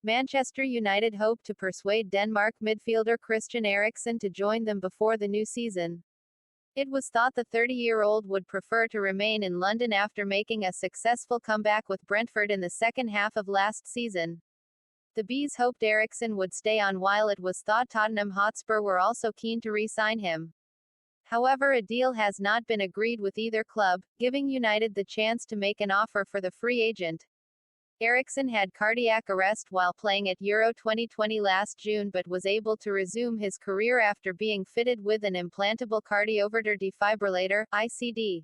Manchester United hope to persuade Denmark midfielder Christian Eriksen to join them before the new season. It was thought the 30-year-old would prefer to remain in London after making a successful comeback with Brentford in the second half of last season. The Bees hoped Eriksen would stay on, while it was thought Tottenham Hotspur were also keen to re-sign him. However, a deal has not been agreed with either club, giving United the chance to make an offer for the free agent. Eriksen had cardiac arrest while playing at Euro 2020 last June, but was able to resume his career after being fitted with an implantable cardioverter defibrillator (ICD).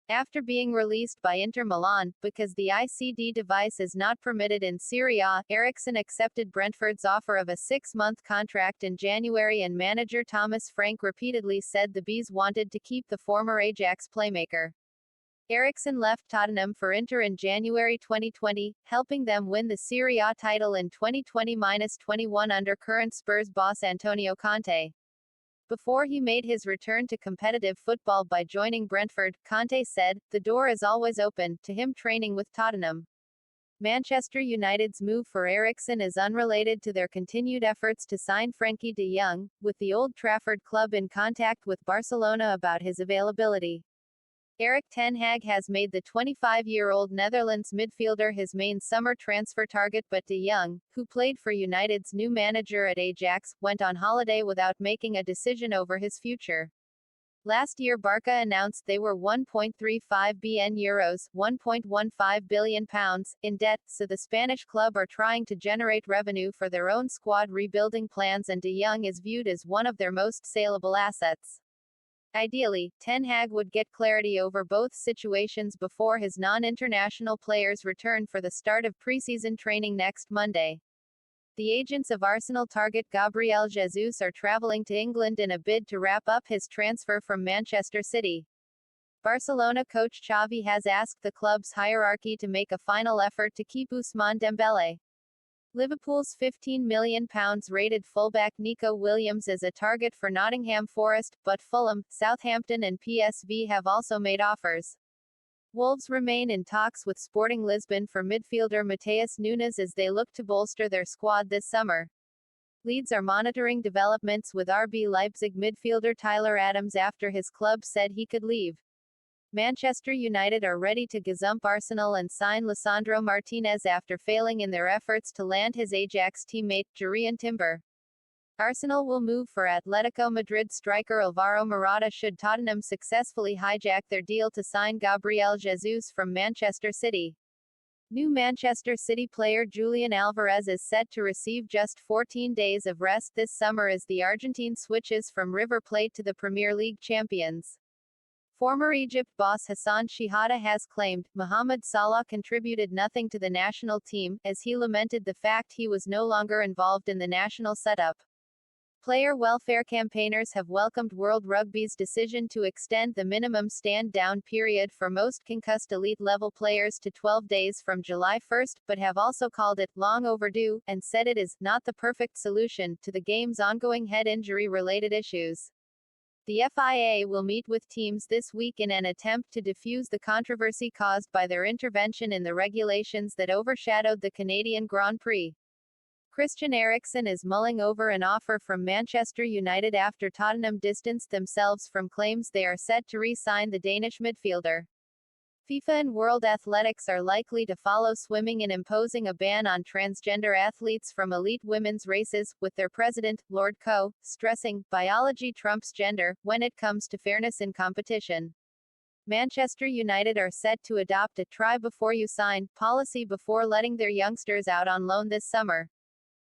After being released by Inter Milan, because the ICD device is not permitted in Serie A, Eriksen accepted Brentford's offer of a 6-month contract in January, and manager Thomas Frank repeatedly said the Bees wanted to keep the former Ajax playmaker. Eriksen left Tottenham for Inter in January 2020, helping them win the Serie A title in 2020-21 under current Spurs boss Antonio Conte. Before he made his return to competitive football by joining Brentford, Conte said, "The door is always open" to him training with Tottenham. Manchester United's move for Eriksen is unrelated to their continued efforts to sign Frenkie de Jong, with the Old Trafford club in contact with Barcelona about his availability. Erik ten Hag has made the 25-year-old Netherlands midfielder his main summer transfer target, but de Jong, who played for United's new manager at Ajax, went on holiday without making a decision over his future. Last year Barca announced they were €1.35 billion, £1.15 billion, in debt, so the Spanish club are trying to generate revenue for their own squad rebuilding plans, and de Jong is viewed as one of their most saleable assets. Ideally, Ten Hag would get clarity over both situations before his non-international players return for the start of preseason training next Monday. The agents of Arsenal target Gabriel Jesus are travelling to England in a bid to wrap up his transfer from Manchester City. Barcelona coach Xavi has asked the club's hierarchy to make a final effort to keep Ousmane Dembele. Liverpool's £15 million rated fullback Nico Williams is a target for Nottingham Forest, but Fulham, Southampton and PSV have also made offers. Wolves remain in talks with Sporting Lisbon for midfielder Mateus Nunes as they look to bolster their squad this summer. Leeds are monitoring developments with RB Leipzig midfielder Tyler Adams after his club said he could leave. Manchester United are ready to gazump Arsenal and sign Lisandro Martinez after failing in their efforts to land his Ajax teammate, Jurrien Timber. Arsenal will move for Atletico Madrid striker Alvaro Morata should Tottenham successfully hijack their deal to sign Gabriel Jesus from Manchester City. New Manchester City player Julian Alvarez is set to receive just 14 days of rest this summer as the Argentine switches from River Plate to the Premier League champions. Former Egypt boss Hassan Shihada has claimed Mohamed Salah contributed nothing to the national team, as he lamented the fact he was no longer involved in the national setup. Player welfare campaigners have welcomed World Rugby's decision to extend the minimum stand-down period for most concussed elite-level players to 12 days from July 1, but have also called it long overdue, and said it is not the perfect solution to the game's ongoing head injury-related issues. The FIA will meet with teams this week in an attempt to defuse the controversy caused by their intervention in the regulations that overshadowed the Canadian Grand Prix. Christian Eriksen is mulling over an offer from Manchester United after Tottenham distanced themselves from claims they are set to re-sign the Danish midfielder. FIFA and World Athletics are likely to follow swimming in imposing a ban on transgender athletes from elite women's races, with their president, Lord Coe, stressing, "Biology trumps gender, when it comes to fairness in competition." Manchester United are set to adopt a "try before you sign" policy before letting their youngsters out on loan this summer.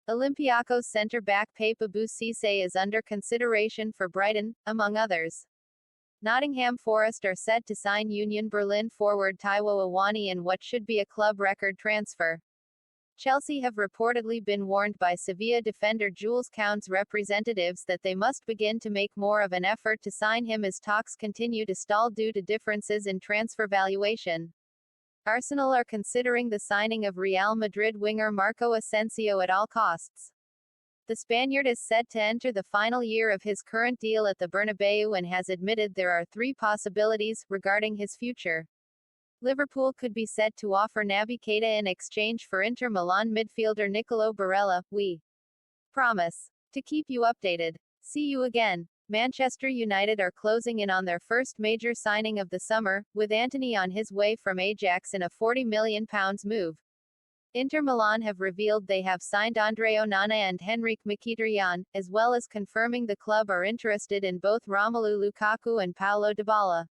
Olympiacos centre-back Pape Abou Cissé is under consideration for Brighton, among others. Nottingham Forest are set to sign Union Berlin forward Taiwo Awoniyi in what should be a club record transfer. Chelsea have reportedly been warned by Sevilla defender Jules Koundé's representatives that they must begin to make more of an effort to sign him as talks continue to stall due to differences in transfer valuation. Arsenal are considering the signing of Real Madrid winger Marco Asensio at all costs. The Spaniard is set to enter the final year of his current deal at the Bernabeu and has admitted there are 3 possibilities regarding his future. Liverpool could be set to offer Naby Keita in exchange for Inter Milan midfielder Nicolo Barella. We promise to keep you updated. See you again. Manchester United are closing in on their first major signing of the summer, with Antony on his way from Ajax in a £40 million move. Inter Milan have revealed they have signed Andre Onana and Henrik Mkhitaryan, as well as confirming the club are interested in both Romelu Lukaku and Paulo Dybala.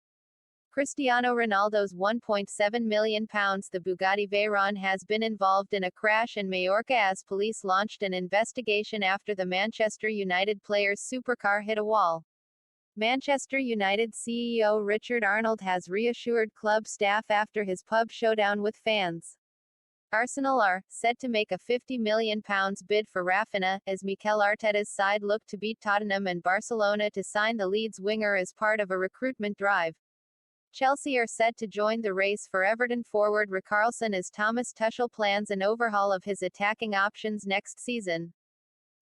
Cristiano Ronaldo's £1.7 million. The Bugatti Veyron has been involved in a crash in Majorca as police launched an investigation after the Manchester United player's supercar hit a wall. Manchester United CEO Richard Arnold has reassured club staff after his pub showdown with fans. Arsenal are set to make a £50 million bid for Rafinha, as Mikel Arteta's side look to beat Tottenham and Barcelona to sign the Leeds winger as part of a recruitment drive. Chelsea are set to join the race for Everton forward Richarlison as Thomas Tuchel plans an overhaul of his attacking options next season.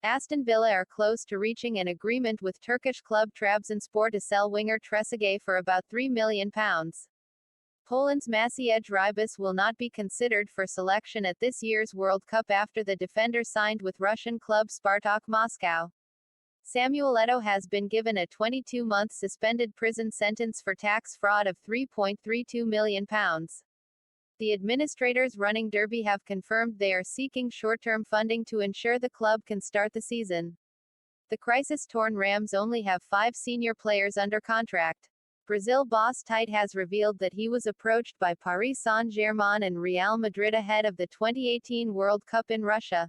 Aston Villa are close to reaching an agreement with Turkish club Trabzonspor to sell winger Trezeguet for about £3 million. Poland's Maciej Rybus will not be considered for selection at this year's World Cup after the defender signed with Russian club Spartak Moscow. Samuel Eto'o has been given a 22-month suspended prison sentence for tax fraud of £3.32 million. The administrators running Derby have confirmed they are seeking short-term funding to ensure the club can start the season. The crisis-torn Rams only have 5 senior players under contract. Brazil boss Tite has revealed that he was approached by Paris Saint-Germain and Real Madrid ahead of the 2018 World Cup in Russia.